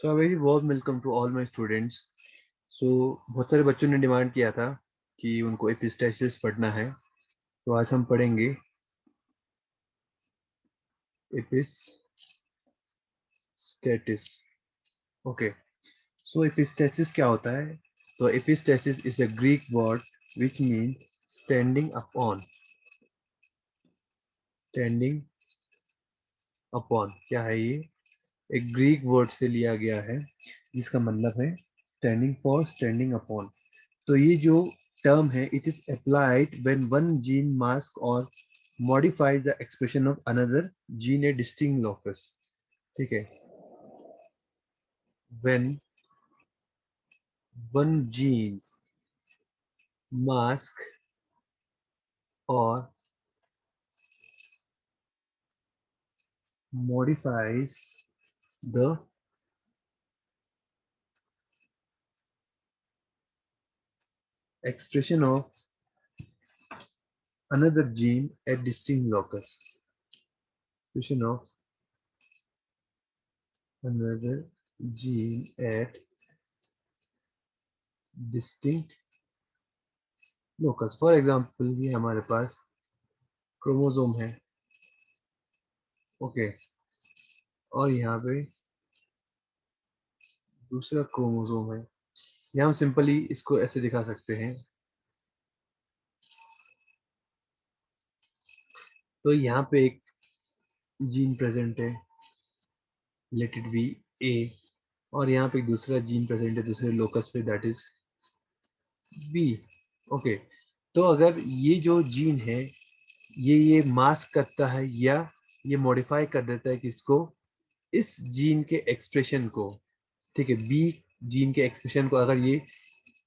So a very warm welcome to all my students. So बहुत सारे बच्चों ने डिमांड किया था कि उनको एपिस्टैसिस पढ़ना है, तो आज हम पढ़ेंगे एपिस्टैटिस। ओके, सो एपिस्टैसिस क्या होता है? तो epistasis is a Greek word which means standing upon. Standing upon क्या है ये? एक ग्रीक वर्ड से लिया गया है जिसका मतलब है स्टैंडिंग फॉर, स्टैंडिंग अपॉन। तो ये जो टर्म है, it is applied when one gene mask और modifies the expression of another gene a distinct locus। ठीक है, when one gene mask or modifies the expression of another gene at distinct locus, expression of another gene at distinct locus। For example ये हमारे पास chromosome है, okay, और यहाँ पे दूसरा chromosome है। यहाँ हम सिंपली इसको ऐसे दिखा सकते हैं। तो यहाँ पे एक जीन प्रेजेंट है, लेट इट बी ए, और यहाँ पे एक दूसरा जीन प्रेजेंट है दूसरे लोकस पे, दैट इज बी। ओके, तो अगर ये जो जीन है ये मास्क करता है या ये मॉडिफाई कर देता है किसको? इस जीन के एक्सप्रेशन को। ठीक है, बी जीन के एक्सप्रेशन को अगर ये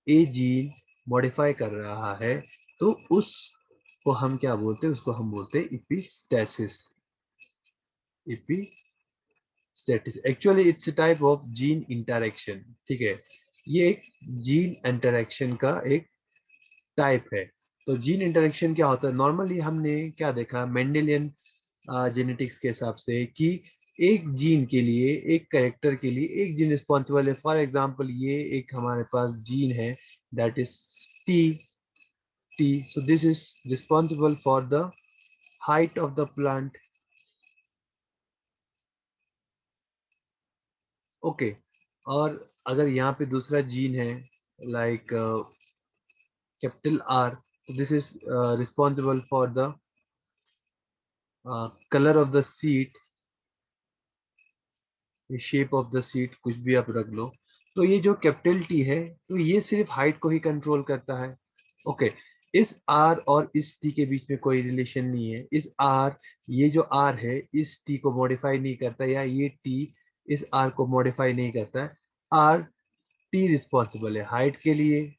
ए जीन मॉडिफाई कर रहा है तो उसको हम क्या बोलते हैं? उसको हम बोलते हैं epistasis. Epistasis actually it's type of gene interaction. ठीक है, ये एक जीन इंटरेक्शन का एक टाइप है। तो जीन इंटरेक्शन क्या होता है? नॉर्मली हमने क्या देखा मेंडेलियन जेनेटिक्स के हिसाब से कि एक जीन के लिए, एक कैरेक्टर के लिए एक जीन रिस्पॉन्सिबल है। फॉर एग्जांपल ये एक हमारे पास जीन है, that is T. T, so this is responsible for the height of the plant. Okay, और अगर यहाँ पे दूसरा जीन है like capital R, this is responsible for the colour of the seed, shape of the seat, कुछ भी आप रख लो। तो ये जो कैपिटल टी है, तो ये सिर्फ हाइट को ही कंट्रोल करता है। ओके, इस आर और इस टी के बीच में कोई रिलेशन नहीं है। इस आर, ये जो आर है इस टी को मॉडिफाई नहीं करता, या ये टी इस आर को मॉडिफाई नहीं करता है। आर टी रिस्पॉन्सिबल है हाइट के लिए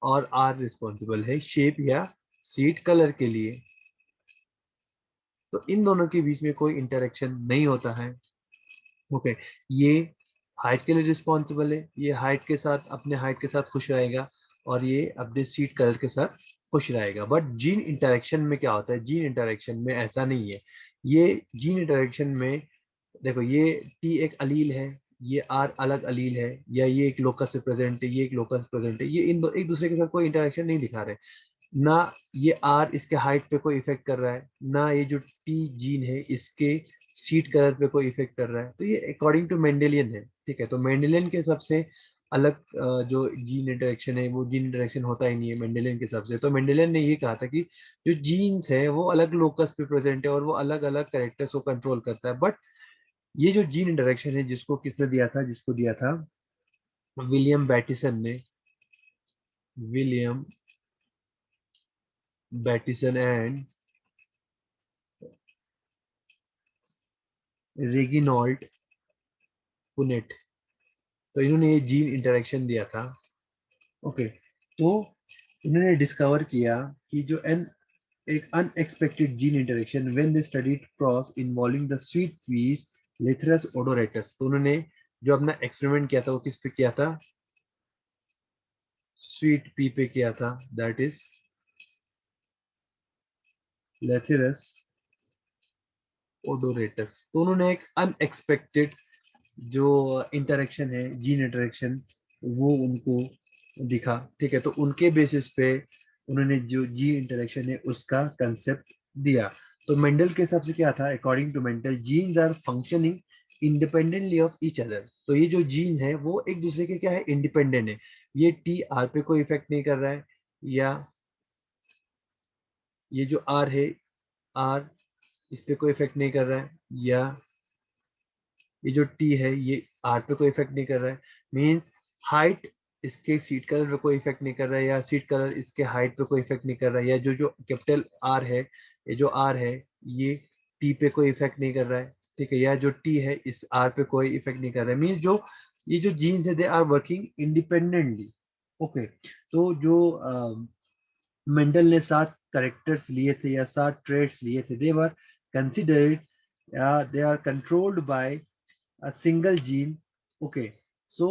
और आर रिस्पॉन्सिबल है शेप या सीड कलर के लिए। तो इन दोनों के बीच में कोई इंटरेक्शन नहीं होता है। ओके, ये हाइट के लिए रिस्पॉन्सिबल है, ये हाइट के साथ, अपने हाइट के साथ खुश रहेगा, और ये अपने सीट कलर के साथ खुश रहेगा। बट जीन इंटरेक्शन में क्या होता है? जीन इंटरेक्शन में ऐसा नहीं है। ये जीन इंटरेक्शन में देखो, ये टी एक अलील है, ये आर अलग अलील है, या ये एक लोकस से प्रेजेंट है, ये एक लोकस प्रेजेंट है, ये इन दो एक दूसरे के साथ कोई इंटरेक्शन नहीं दिखा रहे। ना ये आर इसके हाइट पे कोई इफेक्ट कर रहा है, ना ये जो टी जीन है इसके सीट कलर पे कोई इफेक्ट कर रहा है। तो ये अकॉर्डिंग टू मेंडेलियन है। ठीक है, तो मेंडेलियन के हिसाब से अलग जो जीन इंटरेक्शन है वो जीन इंटरेक्शन होता ही नहीं है मेंडेलियन के हिसाब से। तो मेंडेलियन ने ये कहा था कि जो जीन्स है वो अलग लोकस पे प्रेजेंट है और वो अलग अलग कैरेक्टर्स को कंट्रोल करता है। बट ये जो जीन इंटरेक्शन है, जिसको किसने दिया था? जिसको दिया था विलियम बैटिसन ने। विलियम बैटिसन एंड रेगिनॉल्ड पुनेट, तो इन्होंने ये जीन इंटरेक्शन दिया था। ओके, तो इन्होंने डिस्कवर किया कि जो एन एक unexpected gene interaction when they studied cross involving the sweet peas Lathyrus odoratus. तो उन्होंने जो अपना एक्सपेरिमेंट किया था वो किस पे किया था? स्वीट पी पे किया था, दैट इज लेथरस ओडोरेटस। तो उन्होंने एक अनएक्सपेक्टेड जो इंटरेक्शन है, जीन इंटरेक्शन, वो उनको दिखा। ठीक है, तो उनके बेसिस पे उन्होंने जो जीन इंटरेक्शन है उसका कंसेप्ट दिया। तो मेंडल के हिसाब से क्या था, according to Mendel, genes are functioning independently of each other. तो ये जो जीन है वो एक दूसरे के क्या है, इंडिपेंडेंट है। ये टी आर पे कोई इफेक्ट नहीं कर रहा है, या ये जो आर है, आर इस पे कोई इफेक्ट नहीं कर रहा है, या ये जो टी है ये आर पे कोई इफेक्ट नहीं कर रहा है। मीन्स हाइट इसके सीट कलर पे कोई इफेक्ट नहीं कर रहा है, या सीट कलर इसके हाइट पे कोई इफेक्ट नहीं कर रहा है, या जो जो कैपिटल आर है, ये जो आर है ये टी पे कोई इफेक्ट नहीं कर रहा है। ठीक है, या जो टी है इस आर पे कोई इफेक्ट नहीं कर रहा है। मीन्स जो ये जो जीन्स है they are working independently. Okay, तो जो मेंडल ने 7 करेक्टर्स लिए थे या 7 ट्रेड्स लिए थे, they were considered, they are controlled by a single gene. Okay, so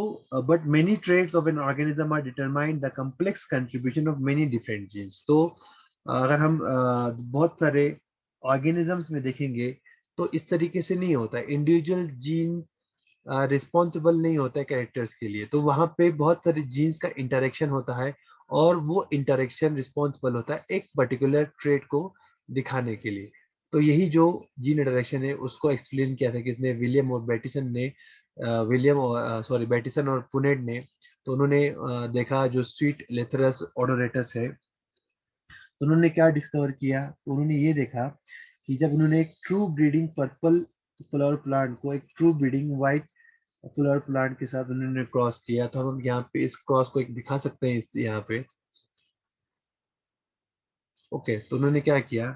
but many traits of an organism are determined the complex contribution of many different genes. तो अगर हम बहुत सारे ऑर्गेनिजम्स में देखेंगे तो इस तरीके से नहीं होता है, इंडिविजुअल जीन रिस्पॉन्सिबल नहीं होता है कैरेक्टर्स के लिए। तो वहां पे बहुत सारे जीन्स का इंटरेक्शन होता है, और वो इंटरेक्शन रिस्पॉन्सिबल होता है एक पर्टिकुलर ट्रेट को दिखाने के लिए। तो यही जो जीन इंटरेक्शन है उसको एक्सप्लेन किया था किसने, विलियम और बैटिसन ने। विलियम और सॉरी बैटिसन और पुनेट ने। तो उन्होंने देखा जो स्वीट लेथरस ओडोरेटस है, तो उन्होंने क्या डिस्कवर किया, तो उन्होंने ये देखा कि जब उन्होंने एक true breeding purple flower plant को एक true breeding white flower plant के साथ उन्होंने क्रॉस किया, तो हम यहाँ पे इस क्रॉस को एक दिखा सकते हैं, इस यहाँ पे। ओके, तो उन्होंने क्या किया,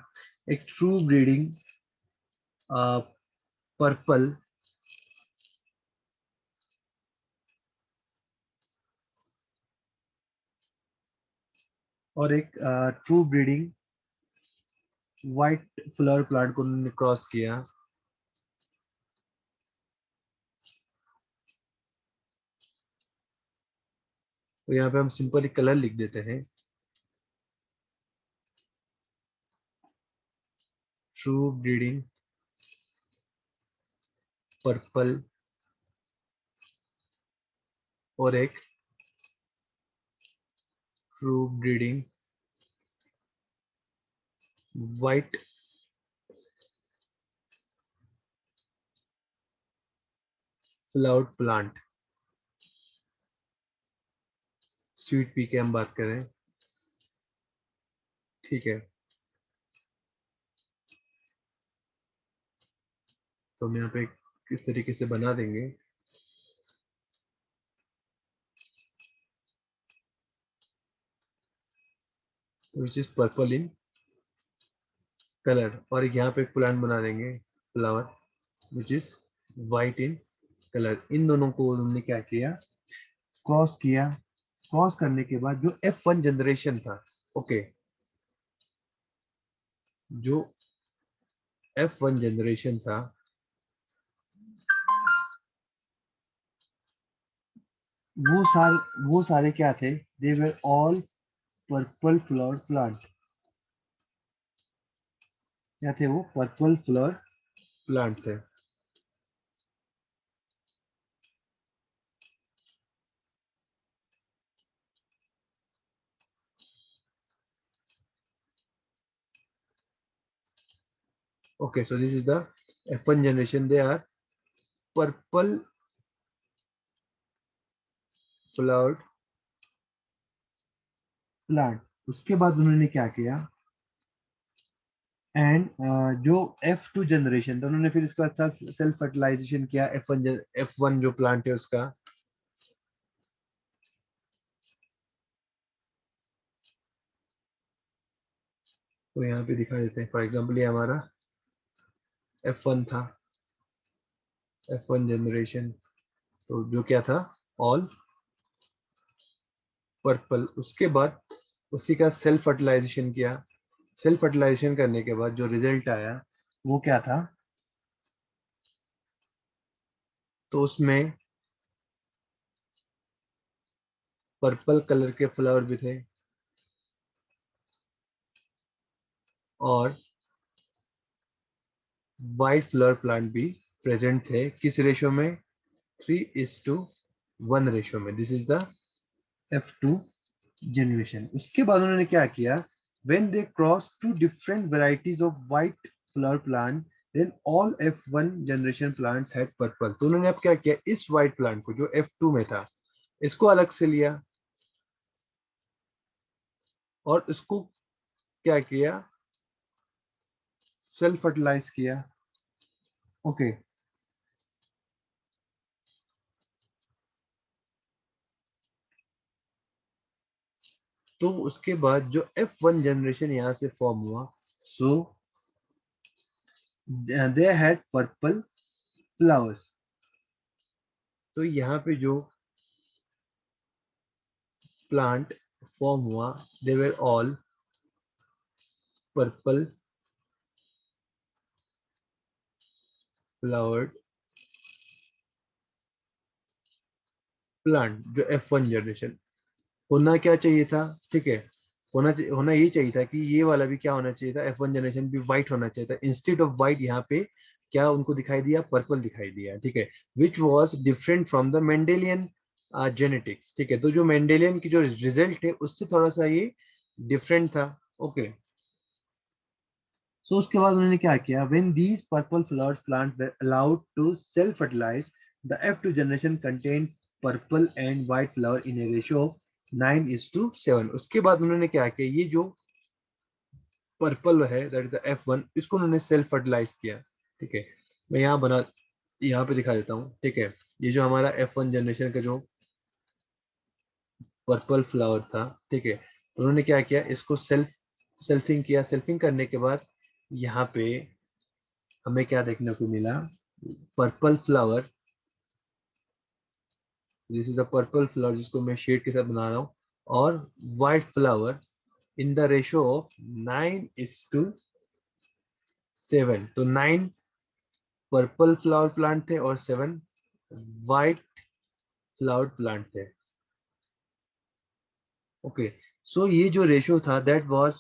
एक ट्रू ब्रीडिंग पर्पल और एक true breeding white flower plant को उन्होंने क्रॉस किया। तो यहाँ पे हम सिंपल एक कलर लिख देते हैं, ट्रू ब्रीडिंग पर्पल और एक true breeding white flower plant. Sweet pea की हम बात करें, ठीक है। तो हम यहाँ पे किस तरीके से बना देंगे, which is purple in colour, और यहाँ पे एक प्लांट बना देंगे flower which is white in colour. इन दोनों को उन्होंने क्या किया, क्रॉस किया। क्रॉस करने के बाद जो F1 जनरेशन था, ओके, जो F1 जनरेशन था वो सारे क्या थे, they were all purple flower plant. क्या थे वो, पर्पल फ्लावर प्लांट थे। Okay, so this is the F1 generation, they are purple flower plant. उसके बाद उन्होंने क्या किया, एंड जो F2 जनरेशन था उन्होंने फिर इसका सेल्फ फर्टिलाइजेशन किया F1 जो प्लांट है उसका। तो यहाँ पे दिखा देते हैं, फॉर एग्जाम्पल ये हमारा F1 था, F1 जनरेशन। तो जो क्या था, ऑल पर्पल। उसके बाद उसी का सेल्फ फर्टिलाइजेशन किया। सेल्फ फर्टिलाइजेशन करने के बाद जो रिजल्ट आया वो क्या था, तो उसमें पर्पल कलर के फ्लावर भी थे, और वाइट फ्लावर प्लांट भी प्रेजेंट थे। किस रेशो में, 3:1 रेशियो में। This is the F2 generation. उसके बाद उन्होंने क्या किया, when they cross two different varieties of white flower plant, then all F1 generation plants had purple। तो उन्होंने अब क्या किया, इस white plant को जो F2 में था इसको अलग से लिया और इसको क्या किया, सेल्फ फर्टिलाइज किया। ओके तो उसके बाद जो F1 जनरेशन यहां से फॉर्म हुआ, so they had purple flowers. तो यहाँ पे जो प्लांट फॉर्म हुआ, they were all purple flowered plant. जो F1 जनरेशन होना क्या चाहिए था, ठीक है, होना ये चाहिए था कि ये वाला भी क्या होना चाहिए था, F1 जनरेशन भी व्हाइट होना चाहिए था। इंस्टेड ऑफ व्हाइट यहाँ पे क्या उनको दिखाई दिया, पर्पल दिखाई दिया, ठीक है, which was different from the Mendelian genetics. ठीक है, तो जो मेंडेलियन की जो रिजल्ट है उससे थोड़ा सा ये डिफरेंट था। ओके सो उसके बाद उन्होंने क्या किया, when these purple flowers plants were allowed to self fertilize, the F2 generation contained purple and white flower in a ratio of 9:7। उसके बाद उन्होंने क्या किया, ये जो पर्पल है दैट इज द F1, इसको उन्होंने सेल्फ फर्टिलाइज किया। ठीक है, मैं यहाँ पे दिखा देता हूँ। ठीक है, ये जो हमारा F1 जनरेशन का जो पर्पल फ्लावर था, ठीक है, तो उन्होंने क्या किया, इसको सेल्फिंग किया। सेल्फिंग करने के बाद यहाँ पे हमें क्या देखने को मिला, purple flower, this is the purple flower जिसको मैं शेड के साथ बना रहा हूँ, और white flower in the ratio of 9:7। तो 9 पर्पल फ्लावर प्लांट थे और 7 व्हाइट फ्लावर प्लांट थे। ओके सो ये जो रेशियो था that was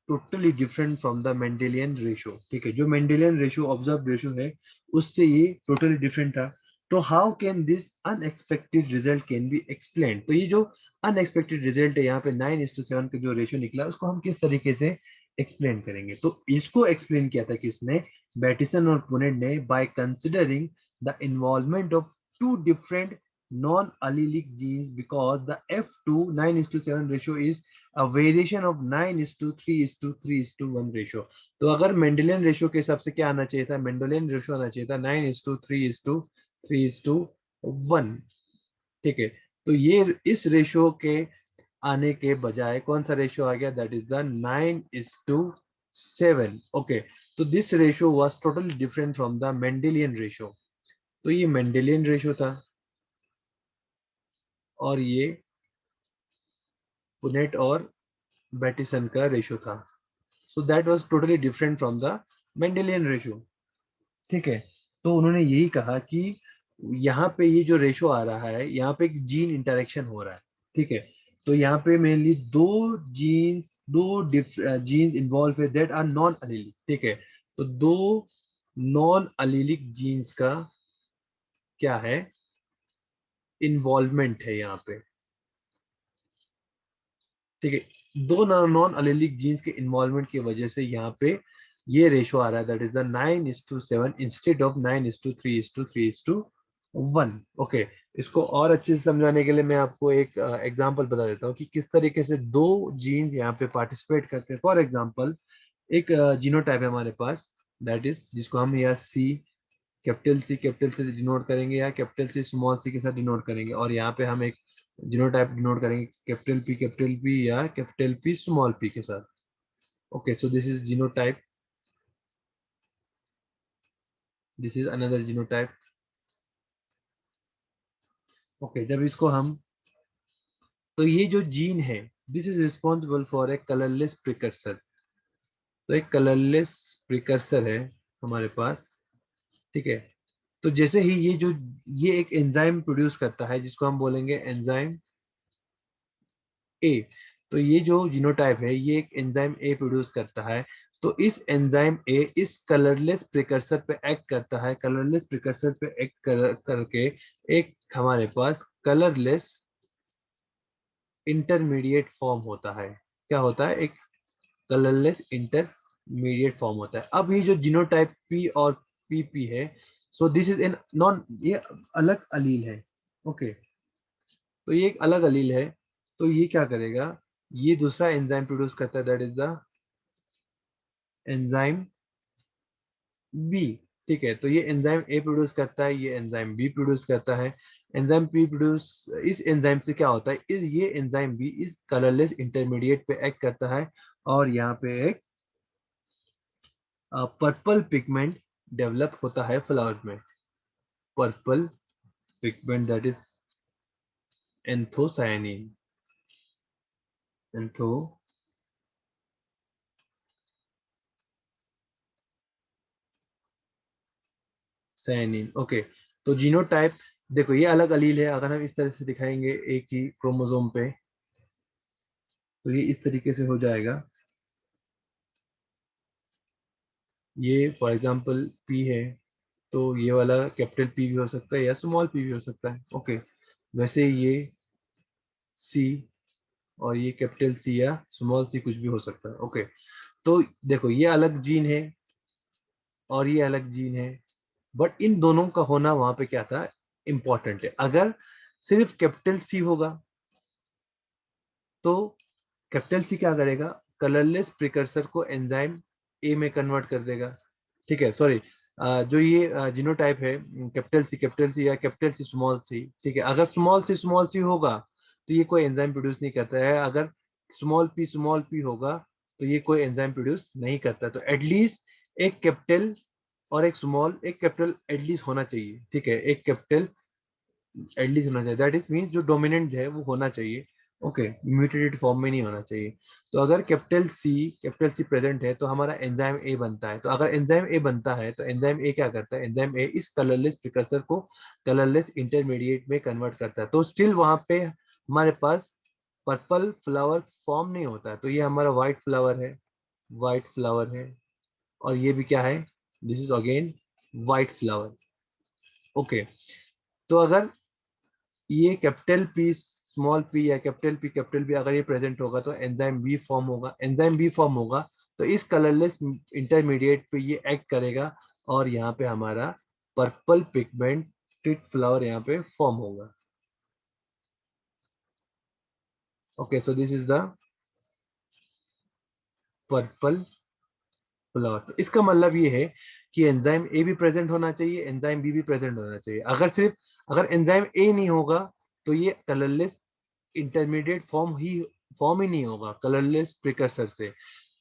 totally different from the Mendelian ratio. ठीक है, जो मेंडेलियन रेशियो ऑब्जर्व रेशियो है उससे ये टोटली डिफरेंट था। तो how can this unexpected result can be explain. तो ये जो अनएक्सपेक्टेड रिजल्ट है यहाँ पे 9:7 का जो रेशियो निकला, उसको हम किस तरीके से एक्सप्लेन करेंगे। तो इसको एक्सप्लेन किया था किसने, बैटिसन और पुनेट ने, by considering the involvement of two different non-allelic genes, because the F2 9:7 ratio is a variation of 9:3:3:1 ratio। तो अगर मेंडेलियन रेशियो के हिसाब से क्या आना चाहिए था, मेंडेलियन रेशियो आना चाहिए था 9:3:3:1। ठीक है, तो ये इस रेशियो के आने के बजाय कौन सा रेशियो आ गया, दैट इज द 9:7। ओके, तो this ratio was totally different from the Mendelian ratio. तो ये मेंडेलियन रेशियो था और ये पुनेट और बैटिसन का रेशियो था। So that was totally different from the Mendelian ratio. ठीक है, तो उन्होंने यही कहा कि यहाँ पे ये जो रेशियो आ रहा है, यहाँ पे एक जीन इंटरेक्शन हो रहा है। ठीक है, तो यहाँ पे मेनली दो जीन्स इन्वॉल्व है दैट आर नॉन अलीलिक। ठीक है, तो दो नॉन अलीलिक जीन्स का क्या है, इन्वॉल्वमेंट है यहाँ पे। ठीक है, दो नॉन अलेलिक जीन्स के इन्वॉल्वमेंट की वजह से यहाँ पे ये रेशो आ रहा है, that is the 9:7 instead of 9:3:3:1। Okay, इसको और अच्छे से समझाने के लिए मैं आपको एक एग्जांपल बता देता हूँ कि किस तरीके से दो जीन्स यहाँ पे पार्टिसिपेट करते हैं। फॉर एग्जांपल, एक जीनोटाइप है हमारे पास, दैट इज जिसको हम यहाँ कैपिटल सी डिनोट करेंगे या कैपिटल सी स्मॉल सी के साथ डिनोट करेंगे, और यहाँ पे हम एक जीनोटाइप डिनोट करेंगे कैपिटल पी या कैपिटल पी स्मॉल पी के साथ। Okay so this is genotype, this is another genotype. Okay, जब इसको हम, तो ये जो जीन है this is responsible for a colourless precursor. तो एक कलरलेस प्रिकर्सर है हमारे पास। ठीक है, तो जैसे ही ये एक एंजाइम प्रोड्यूस करता है जिसको हम बोलेंगे एंजाइम ए। तो ये जो जीनोटाइप है ये एक एंजाइम ए प्रोड्यूस करता है। तो इस एंजाइम ए इस कलरलेस प्रिकर्सर पे एक्ट करता है, कलरलेस प्रिकर्सर पे एक्ट करके एक हमारे पास कलरलेस इंटरमीडिएट फॉर्म होता है। क्या होता है? एक कलरलेस इंटरमीडिएट फॉर्म होता है। अब ये जो जीनोटाइप पी और पीपी है, so this is an non, ये अलग अलील है। ओके, तो ये एक अलग अलील है। तो ये क्या करेगा, ये दूसरा एंजाइम प्रोड्यूस करता है, that is the enzyme B. ठीक है, तो ये एंजाइम ए प्रोड्यूस करता है, ये एंजाइम बी प्रोड्यूस करता है। एंजाइम बी प्रोड्यूस, इस एंजाइम से क्या होता है, इस ये एंजाइम बी इस कलरलेस इंटरमीडिएट पे एक्ट करता है और यहाँ पे एक पर्पल पिगमेंट डेवलप होता है फ्लावर में। Purple pigment that is anthocyanin. Anthocyanin. Okay, तो जीनोटाइप देखो ये अलग अलील है। अगर हम इस तरह से दिखाएंगे एक ही क्रोमोसोम पे, तो ये इस तरीके से हो जाएगा। ये फॉर एग्जांपल पी है, तो ये वाला कैपिटल पी भी हो सकता है या स्मॉल पी भी हो सकता है। ओके, वैसे ये सी और ये कैपिटल सी या स्मॉल सी कुछ भी हो सकता है। ओके, तो देखो ये अलग जीन है और ये अलग जीन है, बट इन दोनों का होना वहां पे क्या था, इंपॉर्टेंट है। अगर सिर्फ कैपिटल सी होगा तो कैपिटल सी क्या करेगा, कलरलेस प्रिकर्सर को एंजाइम ए में कन्वर्ट कर देगा। ठीक है, सॉरी, जो ये जीनोटाइप है कैपिटल सी या कैपिटल सी स्मॉल सी, ठीक है, अगर स्मॉल सी होगा तो ये कोई एंजाइम प्रोड्यूस नहीं करता है। अगर स्मॉल पी होगा तो ये कोई एंजाइम प्रोड्यूस नहीं करता। तो एटलीस्ट एक कैपिटल और एक स्मॉल, एक कैपिटल एटलीस्ट होना चाहिए। ठीक है, एक कैपिटल एटलीस्ट होना चाहिए, दैट इज मीन जो डोमिनेंट है वो होना चाहिए। ओके, म्यूटेटेड फॉर्म में नहीं होना चाहिए। तो अगर कैपिटल सी प्रेजेंट है तो हमारा एंजाइम ए बनता है। तो अगर एंजाइम ए बनता है तो एंजाइम ए क्या करता है, एंजाइम ए इस कलरलेस प्रिकर्सर को कलरलेस इंटरमीडिएट में कन्वर्ट करता है। तो स्टिल वहां पे हमारे पास पर्पल फ्लावर फॉर्म नहीं होता है, तो ये हमारा व्हाइट फ्लावर है, व्हाइट फ्लावर है। और ये भी क्या है, this is again white flower. Okay, तो अगर ये कैपिटल पी स्मॉल पी या कैपिटल पी अगर ये प्रेजेंट होगा तो एंजाइम बी फॉर्म होगा। एंजाइम बी फॉर्म होगा तो इस कलरलेस इंटरमीडिएट पे ये एक्ट करेगा और यहाँ पे हमारा पर्पल पिगमेंटेड फ्लावर यहाँ पे फॉर्म होगा। Okay, so this is the purple flower. तो इसका मतलब ये है कि एंजाइम ए भी प्रेजेंट होना चाहिए, एंजाइम बी भी प्रेजेंट होना चाहिए। अगर एंजाइम ए नहीं होगा तो ये कलरलेस इंटरमीडिएट फॉर्म ही नहीं होगा कलरलेस प्रिकर्सर से।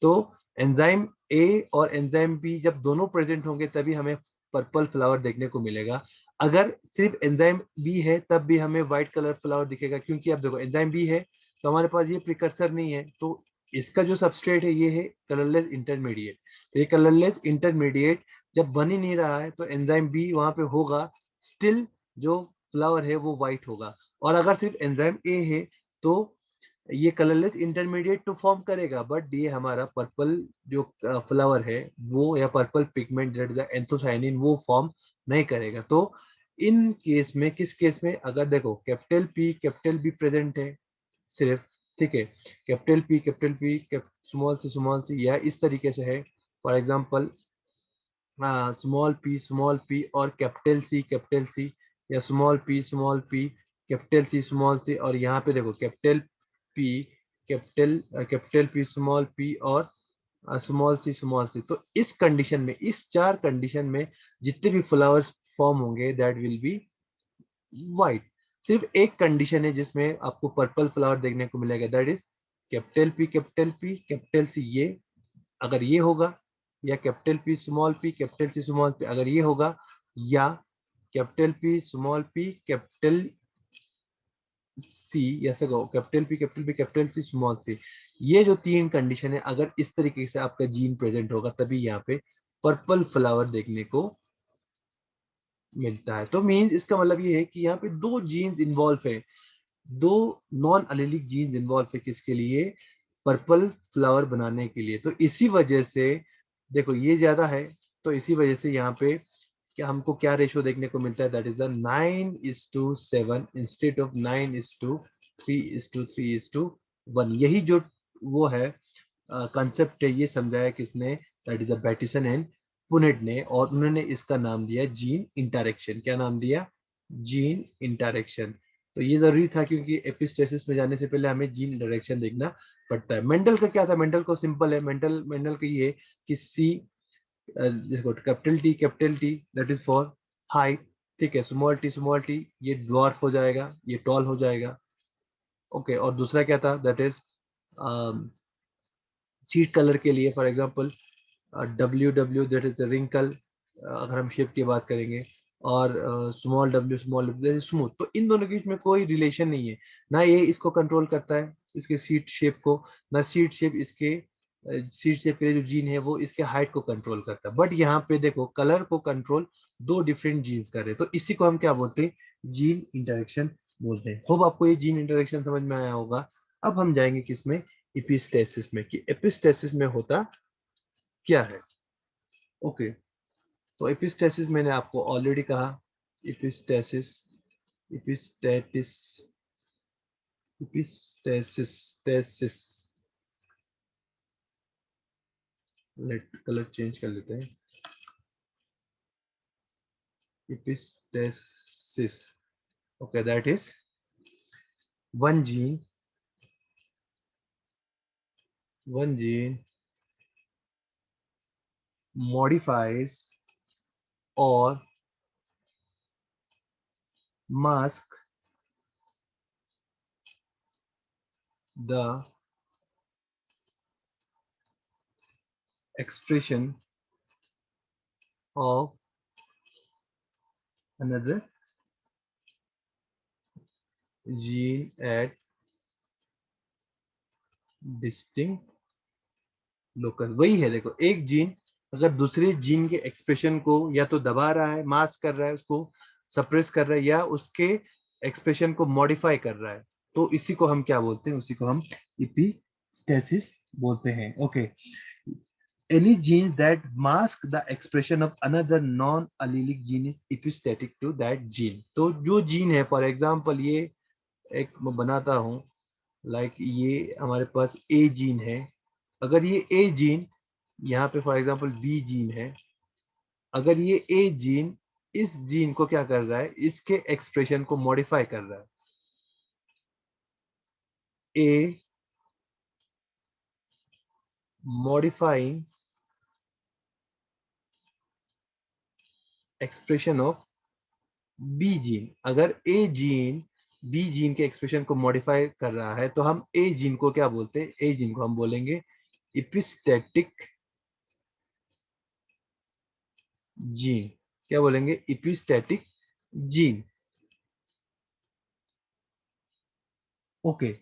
तो एंजाइम ए और एंजाइम बी जब दोनों प्रेजेंट होंगे तभी हमें पर्पल फ्लावर देखने को मिलेगा। अगर सिर्फ एंजाइम बी है तब भी हमें व्हाइट कलर फ्लावर दिखेगा, क्योंकि अब देखो एंजाइम बी है तो हमारे पास ये प्रिकर्सर नहीं है, तो इसका जो सबस्ट्रेट है ये है कलरलेस इंटरमीडिएट। तो ये कलरलेस इंटरमीडिएट जब बन ही नहीं रहा है तो एंजाइम बी वहां पे होगा, स्टिल जो फ्लावर है वो व्हाइट होगा। और अगर सिर्फ एंजाइम ए है तो ये कलरलेस इंटरमीडिएट तो फॉर्म करेगा, बट ये हमारा पर्पल जो फ्लावर है वो, या पर्पल पिगमेंट एंथोसायनिन वो फॉर्म नहीं करेगा। तो इन केस में, किस केस में, अगर देखो कैपिटल बी प्रेजेंट है सिर्फ, ठीक है, कैपिटल पी स्मॉल सी या इस तरीके से है, फॉर एग्जांपल स्मॉल पी और कैपिटल सी, या स्मॉल पी कैपिटल सी, और यहाँ पे देखो P capital P small P और स्मॉल सी। तो इस कंडीशन में, इस चार कंडीशन में जितने भी फ्लावर्स फॉर्म होंगे दैट विल बी व्हाइट। सिर्फ एक कंडीशन है जिसमें आपको पर्पल फ्लावर देखने को मिलेगा, दैट इज कैपिटल सी ये अगर ये होगा, या कैपिटल पी स्मॉल पी अगर ये होगा, या कैपिटल सी, ऐसे कहो capital P capital C small C. ये जो तीन कंडीशन है, अगर इस तरीके से आपका जीन प्रेजेंट होगा तभी यहाँ पे पर्पल फ्लावर देखने को मिलता है। तो मीन्स इसका मतलब ये है कि यहाँ पे दो जीन्स इन्वॉल्व है, दो नॉन अलेलिक जीन्स इन्वॉल्व है, किसके लिए, पर्पल फ्लावर बनाने के लिए। तो इसी वजह से देखो ये ज्यादा है, तो इसी वजह से यहाँ पे क्या हमको क्या रेशो देखने को मिलता है, that is the 9:7 instead of 9:3:3:1। यही जो वो है कंसेप्ट है, ये समझाया किसने, that is a Bateson and Punnett ने, और उन्होंने इसका नाम दिया जीन इंटरेक्शन। क्या नाम दिया, जीन इंटरेक्शन। तो ये जरूरी था क्योंकि एपिस्टेसिस में जाने से पहले हमें जीन इंटरेक्शन देखना पड़ता है। मेंडल का क्या था, मेंडल को सिंपल है, मेंडल मेंडल का ये कि सी, देखो capital T that is for height, ठीक है, स्मॉल टी ये ड्वार्फ हो जाएगा, ये टॉल हो जाएगा। ओके, और दूसरा क्या था, दैट इज सीट कलर के लिए, for example W that is wrinkle, अगर हम शेप की बात करेंगे, और स्मॉल डब्ल्यू स्मूथ। तो इन दोनों के बीच में कोई रिलेशन नहीं है, ना ये इसको कंट्रोल करता है इसके सीट शेप को, ना सीट शेप इसके सीट शेप के लिए जो जीन है वो इसके हाइट को कंट्रोल करता है। बट यहाँ पे देखो कलर को कंट्रोल दो डिफरेंट जीन्स कर रहे हैं, तो इसी को हम क्या बोलते हैं, जीन इंटरेक्शन बोलते हैं। होप आपको ये जीन इंटरेक्शन समझ में आया होगा। अब हम जाएंगे किसमें, एपिस्टेसिस में, कि एपिस्टेसिस में होता क्या है। ओके, तो एपिस्टेसिस मैंने आपको ऑलरेडी कहा, एपिस्टेसिस, एपिस्टेटिस, एपिस्टेसिस, टेसिस, लेट कलर चेंज कर लेते हैं, epistasis. Okay, that is one gene, one gene modifies or mask the expression of another gene at distinct locus। वही है, देखो एक जीन अगर दूसरे जीन के एक्सप्रेशन को या तो दबा रहा है, मास्क कर रहा है, उसको सप्रेस कर रहा है, या उसके एक्सप्रेशन को मॉडिफाई कर रहा है, तो इसी को हम क्या बोलते हैं, उसी को हम एपिस्टेसिस बोलते हैं। Okay, any gene that mask the expression of another non-allelic gene is epistatic to that gene। तो जो जीन है, फॉर एग्जांपल ये एक मैं बनाता हूँ, लाइक ये हमारे पास ए जीन है, अगर ये ए जीन यहाँ पे फॉर एग्जांपल बी जीन है, अगर ये ए जीन इस जीन को क्या कर रहा है, इसके एक्सप्रेशन को मॉडिफाई कर रहा है, A modifying expression of B gene. अगर ए जीन बी जीन के एक्सप्रेशन को मॉडिफाई कर रहा है, तो हम ए जीन को क्या बोलते हैं, ए जीन को हम बोलेंगे इपिस्टेटिक जीन। क्या बोलेंगे, इपिस्टेटिक जीन। ओके,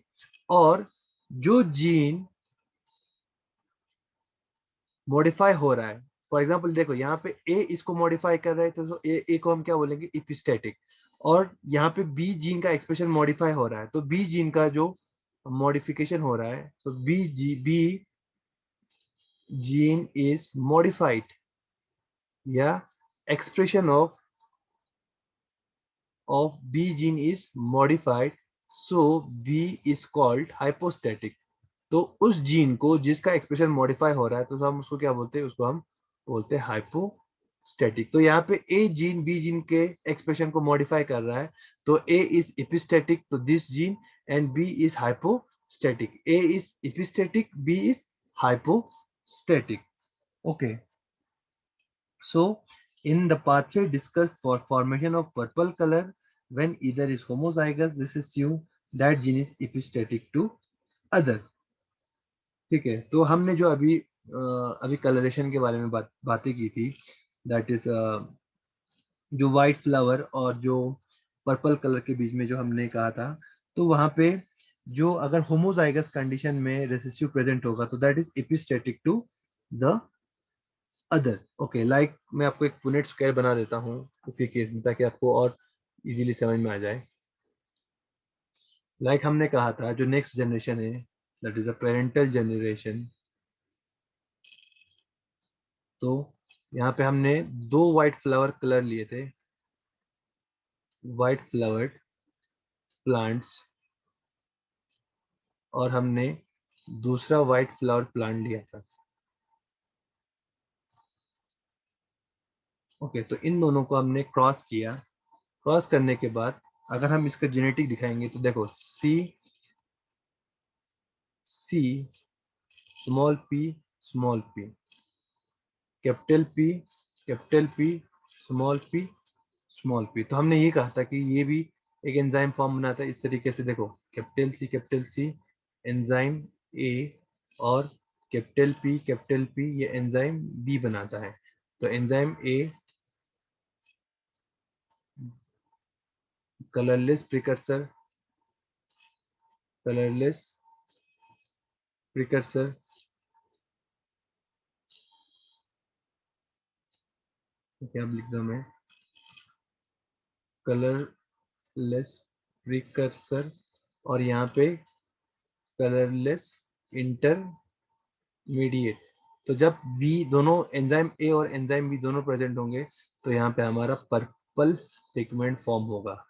और जो जीन मॉडिफाई हो रहा है, फॉर एग्जांपल देखो यहाँ पे ए इसको मॉडिफाई कर रहा है, तो ए को हम क्या बोलेंगे, इपिस्टेटिक। और यहाँ पे बी जीन का एक्सप्रेशन मॉडिफाई हो रहा है, तो बी जीन का जो मॉडिफिकेशन हो रहा है, तो बी gene is modified या expression of B gene is modified, so B is called hypostatic। तो उस जीन को जिसका एक्सप्रेशन मॉडिफाई हो रहा है, तो हम उसको क्या बोलते हैं, उसको हम बोलते हैं हाइपोस्टैटिक। तो यहाँ पे ए जीन बी जीन के एक्सप्रेशन को मॉडिफाई कर रहा है, तो A is epistatic to this gene, and B is hypostatic. A is epistatic, B is hypostatic. Okay, so, in the pathway discussed for formation of purple color, when either is homozygous recessive, that gene is epistatic to other। ठीक है, तो हमने जो अभी colouration के बारे में बातें की थी, दैट इज जो व्हाइट फ्लावर और जो पर्पल कलर के बीच में जो हमने कहा था, तो वहां पे जो अगर होमोजाइगस कंडीशन में रेसेसिव प्रेजेंट होगा, तो that is epistatic to the other. Okay, like मैं आपको एक पुनेट स्क्वायर बना देता हूँ इसी केस में, ताकि आपको और इजीली समझ में आ जाए। लाइक हमने कहा था जो नेक्स्ट जनरेशन है, that is a parental generation, तो यहाँ पे हमने 2 व्हाइट फ्लावर कलर लिए थे, व्हाइट फ्लावर्ड प्लांट्स, और हमने दूसरा व्हाइट फ्लावर प्लांट लिया था। ओके, तो इन दोनों को हमने क्रॉस किया। क्रॉस करने के बाद अगर हम इसका जेनेटिक दिखाएंगे तो देखो, C C small P small P, capital P capital P small P small P. तो हमने ये कहा था कि ये भी एक एंजाइम फॉर्म बनाता है इस तरीके से। देखो, कैपिटल सी एंजाइम ए, और कैपिटल पी ये एंजाइम बी बनाता है। तो एंजाइम ए कलरलेस प्रिकर्सर, कलरलेस प्रिकर्सर, क्या लिख दूं मैं, कलरलेस प्रिकर्सर, और यहाँ पे कलरलेस इंटरमीडिएट। तो जब बी दोनों एंजाइम ए और एंजाइम बी दोनों प्रेजेंट होंगे तो यहाँ पे हमारा पर्पल पिगमेंट फॉर्म होगा।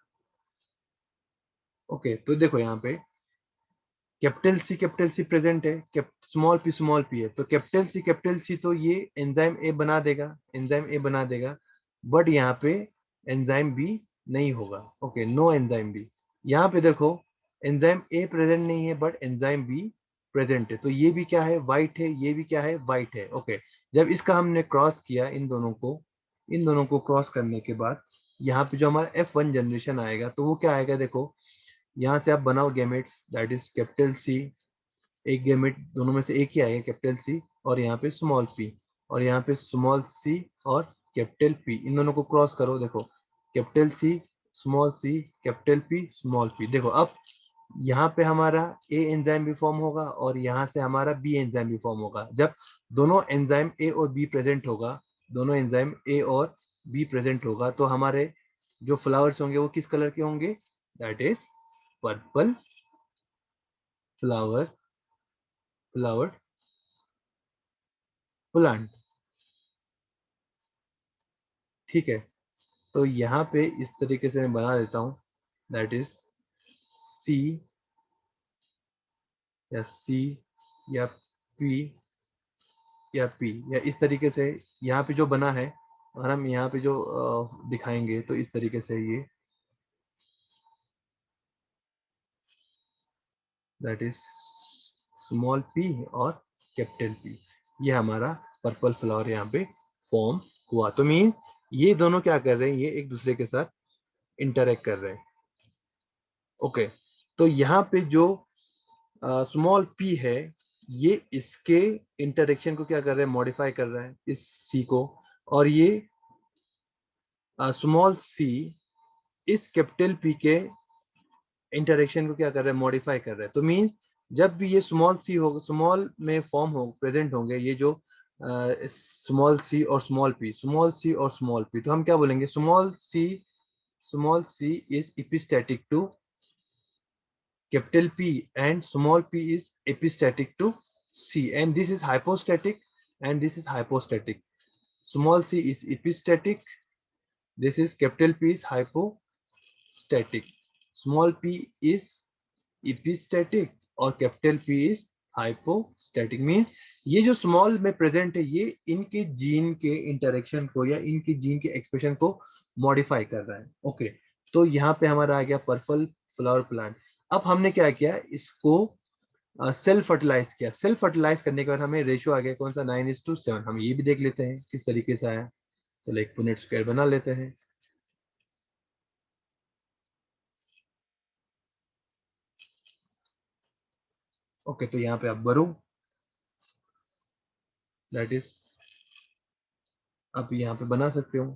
ओके, तो देखो यहाँ पे कैपिटल सी प्रेजेंट है, स्मॉल पी है, तो कैपिटल सी तो ये एंजाइम ए बना देगा, एंजाइम ए बना देगा, बट यहाँ पे एंजाइम बी नहीं होगा। Okay, no enzyme B. यहाँ पे देखो, एंजाइम ए प्रेजेंट नहीं है बट एंजाइम बी प्रेजेंट है, तो ये भी क्या है, वाइट है, ये भी क्या है, वाइट है। ओके, जब इसका हमने क्रॉस किया इन दोनों को क्रॉस करने के बाद यहाँ पे जो हमारा F1 जनरेशन आएगा तो वो क्या आएगा, देखो यहाँ से आप बनाओ gametes, that is capital C, एक गैमेट दोनों में से एक ही आएगा, कैपिटल सी, और यहाँ पे स्मॉल पी, और यहाँ पे स्मॉल सी और कैपिटल पी, इन दोनों को क्रॉस करो। देखो, capital C capital P small P. देखो अब यहाँ पे हमारा ए एंजाइम भी फॉर्म होगा और यहाँ से हमारा बी एंजाइम भी फॉर्म होगा। जब दोनों एंजाइम ए और बी प्रेजेंट होगा, दोनों एंजाइम ए और बी प्रेजेंट होगा, तो हमारे जो फ्लावर्स होंगे वो किस कलर के होंगे, that is purple flower flower plant. ठीक है, तो यहाँ पे इस तरीके से मैं बना देता हूँ, दैट इज सी या सी या पी या पी, या इस तरीके से यहाँ पे जो बना है, और हम यहाँ पे जो दिखाएंगे तो इस तरीके से ये, दैट इज स्मॉल पी और कैपिटल पी, ये हमारा पर्पल फ्लावर यहाँ पे फॉर्म हुआ। तो मीन्स ये दोनों क्या कर रहे हैं, ये एक दूसरे के साथ इंटरेक्ट कर रहे हैं। ओके, तो यहाँ पे जो स्मॉल पी है, ये इसके इंटरेक्शन को क्या कर रहा है, मॉडिफाई कर रहा है इस सी को, और ये स्मॉल सी इस कैपिटल पी के इंटरेक्शन को क्या कर रहा है, मॉडिफाई कर रहा है। तो मींस जब भी ये स्मॉल सी होगा, स्मॉल में फॉर्म हो प्रेजेंट होंगे ये जो स्मॉल सी और स्मॉल पी, स्मॉल सी और स्मॉल पी, तो हम क्या बोलेंगे, small C is epistatic to capital P and small p is epistatic to C, and this is hypostatic and this is hypostatic. Small c is epistatic, this is capital P is hypostatic. Small p is epistatic और capital P is hypostatic. Means ये जो small में present है ये इनके gene के interaction को या इनके जीन के एक्सप्रेशन को मॉडिफाई कर रहा है। ओके, तो यहाँ पे हमारा आ गया पर्पल फ्लावर प्लांट। अब हमने क्या किया, इसको सेल्फ फर्टिलाइज किया। सेल्फ फर्टिलाइज करने के बाद हमें रेशियो आ गया कौन सा, 9:7। हम ये भी देख लेते हैं किस तरीके से आया। तो एक पुनेट स्क्वायर बना लेते हैं। ओके, तो यहाँ पे आप बरू, दैट इज आप यहाँ पे बना सकते हो।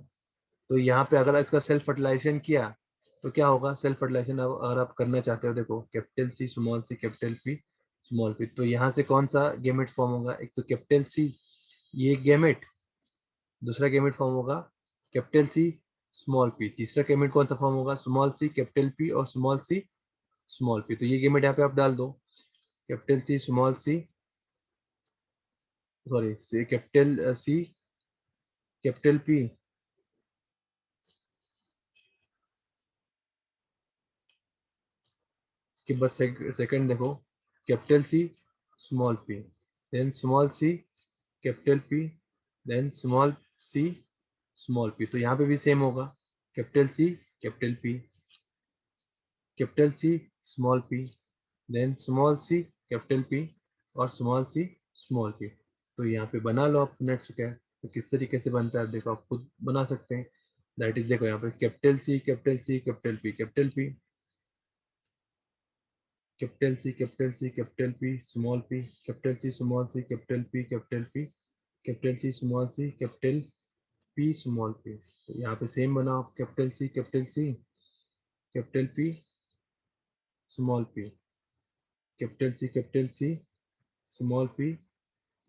तो यहाँ पे अगर इसका सेल्फ फर्टिलाइजेशन किया तो क्या होगा, सेल्फ फर्टिलाइजेशन अगर आप करना चाहते हो, देखो capital C small C capital P small P, तो यहाँ से कौन सा गेमेट फॉर्म होगा, एक तो कैपिटल सी ये गेमेट, दूसरा गेमेट फॉर्म होगा कैपिटल सी स्मॉल पी, तीसरा गेमेट कौन सा फॉर्म होगा, स्मॉल सी कैपिटल पी और स्मॉल सी स्मॉल पी। तो ये गेमेट यहाँ पे आप डाल दो, capital C small C, sorry capital C capital P, इसके बाद सेकंड देखो capital C small P, then small C capital P, then small C small P. तो यहाँ पे भी सेम होगा, capital C capital P, capital C small P, then small C capital P और small C small P. तो यहाँ पे बना लो आप नेट स्क्वायर। तो किस तरीके से बनता है देखो, आप खुद बना सकते हैं। दैट इज देखो यहाँ पे capital C capital C capital P capital P, capital C capital C capital P small P, capital C small C capital P capital P, capital C small C capital P small P. तो यहाँ पे same बनाओ, capital C capital P small P, capital C small P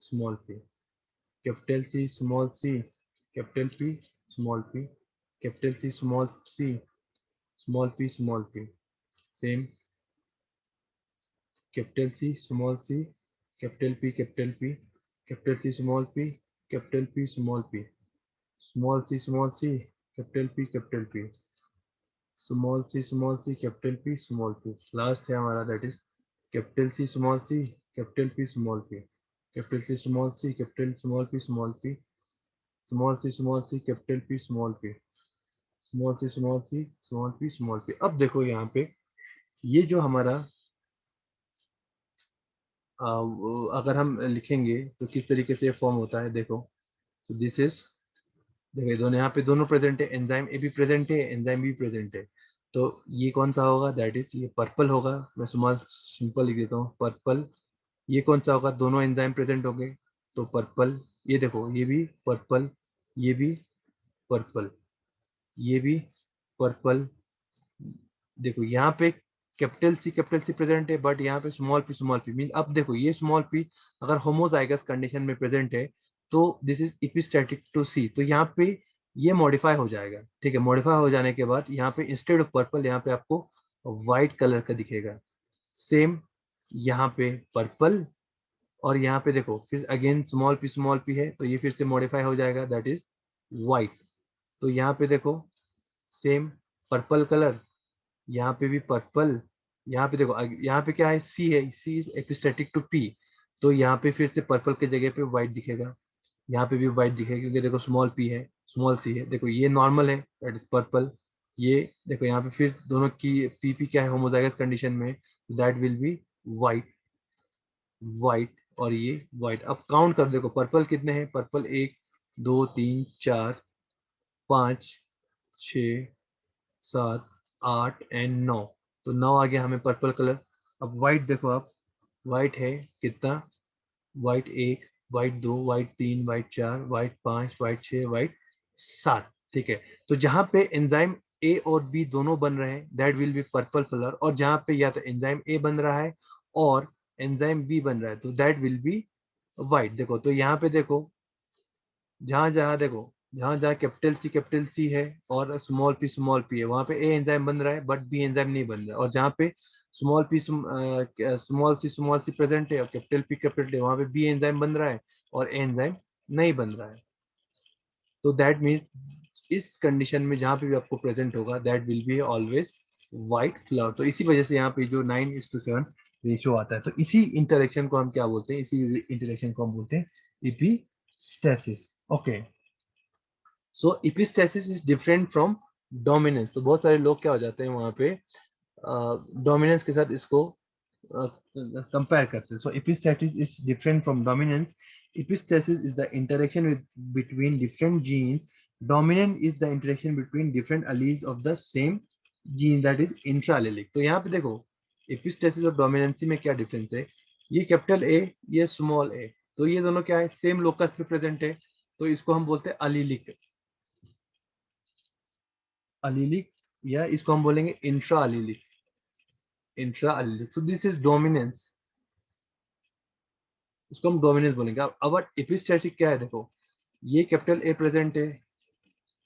small P, capital C small C capital P small P, capital C small C small P small P. Same capital C small C capital P capital C small P capital P small P, small C capital P small C capital P small P. Last है हमारा that is capital C small C capital P small P, capital C small C capital small P small P, small C capital P small P, small C small P small P. अब देखो यहाँ पे ये जो हमारा अगर हम लिखेंगे तो किस तरीके से फॉर्म होता है देखो। तो दिस इज, देखो ये दोनों यहाँ पे दोनों प्रेजेंट है, एंजाइम ए भी प्रेजेंट है, एंजाइम बी प्रेजेंट है। तो ये कौन सा होगा, दैट इज ये पर्पल होगा। मैं स्मॉल सिंपल लिख देता हूँ पर्पल। ये कौन सा होगा, दोनों एंजाइम प्रेजेंट होंगे तो पर्पल। ये देखो ये भी पर्पल, ये भी पर्पल, ये भी पर्पल। देखो यहाँ पे कैपिटल सी प्रेजेंट है, बट यहाँ पे स्मॉल पी मीन, अब देखो ये स्मॉल पी अगर होमोजाइगस कंडीशन में प्रेजेंट है तो दिस इज इपिस्टैटिक टू सी। तो यहाँ पे ये मॉडिफाई हो जाएगा, ठीक है। मॉडिफाई हो जाने के बाद यहाँ पे इंस्टेड ऑफ पर्पल यहाँ पे आपको व्हाइट कलर का दिखेगा। सेम यहाँ पे पर्पल, और यहाँ पे देखो फिर अगेन स्मॉल पी है तो ये फिर से मॉडिफाई हो जाएगा, दैट इज व्हाइट। तो यहाँ पे देखो सेम पर्पल कलर, यहाँ पे भी पर्पल, यहाँ पे देखो यहाँ पे क्या है, सी है, सी इज एपिस्टेटिक टू पी। तो यहाँ पे फिर से पर्पल के जगह पे व्हाइट दिखेगा, यहाँ पे भी व्हाइट दिखेगा क्योंकि देखो स्मॉल पी है, स्मॉल सी है। देखो ये नॉर्मल है, दैट इज पर्पल। ये देखो यहाँ पे फिर दोनों की पी क्या है होमोजाइगस कंडीशन में, that will be white, white और ये व्हाइट। अब काउंट कर देखो पर्पल कितने हैं, पर्पल 1 2 3 4 5 6 7 8 एंड 9। तो 9 आ गया हमें पर्पल कलर। अब व्हाइट देखो आप, व्हाइट है कितना, white 1, white 2, white 3, white 4, white 5, white 6, white 7। ठीक है। तो जहां पे एंजाइम ए और बी दोनों बन रहे हैं that will be purple colour, और जहां पे या तो एंजाइम ए बन रहा है और एंजाइम बी बन रहा है तो दैट विल बी व्हाइट। देखो तो यहाँ पे देखो जहां जहां देखो जहां जहां कैपिटल सी है और स्मॉल पी है वहां पे ए एंजाइम बन रहा है बट बी एंजाइम नहीं बन रहा है, और जहां पे स्मॉल सी प्रेजेंट है और कैपिटल है वहां पे बी एंजाइम बन रहा है और ए एंजाइम नहीं बन रहा है। तो दैट मीन्स इस कंडीशन में जहां पे भी आपको प्रेजेंट होगा that will be always white flower. तो इसी वजह से यहाँ पे जो 9:7 रेशियो आता है, तो इसी इंटरेक्शन को हम क्या बोलते हैं, इसी इंटरेक्शन को हम बोलते हैं epistasis. Okay, so epistasis is different from dominance. तो बहुत सारे लोग क्या हो जाते हैं वहां पे डोमिनेंस के साथ इसको कंपेयर करते हैं। सो epistasis is different from dominance. Epistasis is the interaction between different genes. Dominant is the interaction between different alleles of the same gene, that is intraallelic. तो यहाँ पे देखो epistasis और dominancy में क्या डिफरेंस है। ये कैपिटल ए, ये स्मॉल ए, तो ये दोनों क्या है, सेम लोकस पे प्रेजेंट है, तो इसको हम बोलते हैं अलीलिक, अलीलिक, या इसको हम बोलेंगे intra allelic, intra allelic. So this is dominance, इसको हम डोमिनेंस बोलेंगे। अब एपिस्टैटिक क्या है देखो, ये कैपिटल ए प्रेजेंट है,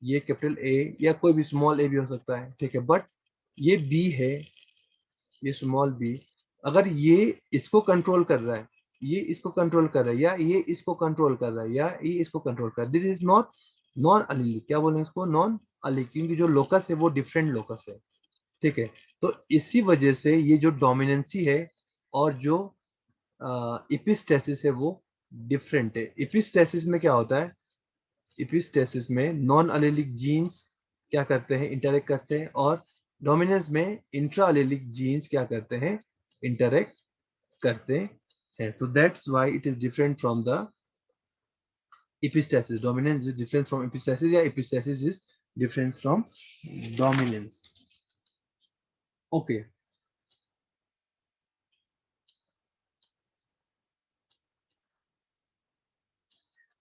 ये कैपिटल ए या कोई भी स्मॉल ए भी हो सकता है, ठीक है, बट ये बी है, ये स्मॉल बी, अगर ये इसको कंट्रोल कर रहा है, ये इसको कंट्रोल कर रहा है, या ये इसको कंट्रोल कर रहा है, या ये इसको कंट्रोल कर रहा है, this is not non allelic, क्या बोलेंगे इसको, नॉन अलीलिक, क्योंकि जो लोकस है वो डिफरेंट लोकस है। ठीक है, तो इसी वजह से ये जो डोमिनेंसी है और जो इपिस्टेसिस है वो डिफरेंट है। इपिस्टेसिस में क्या होता है, इपिस्टेसिस में नॉन अलेलिक जीन्स क्या करते हैं, इंटरेक्ट करते हैं, और डोमिनेंस में इंट्रा अलेलिक जीन्स क्या करते हैं, इंटरेक्ट करते हैं। तो that's why it is different from the epistasis. Dominance is different from epistasis, या epistasis is different from dominance. Okay.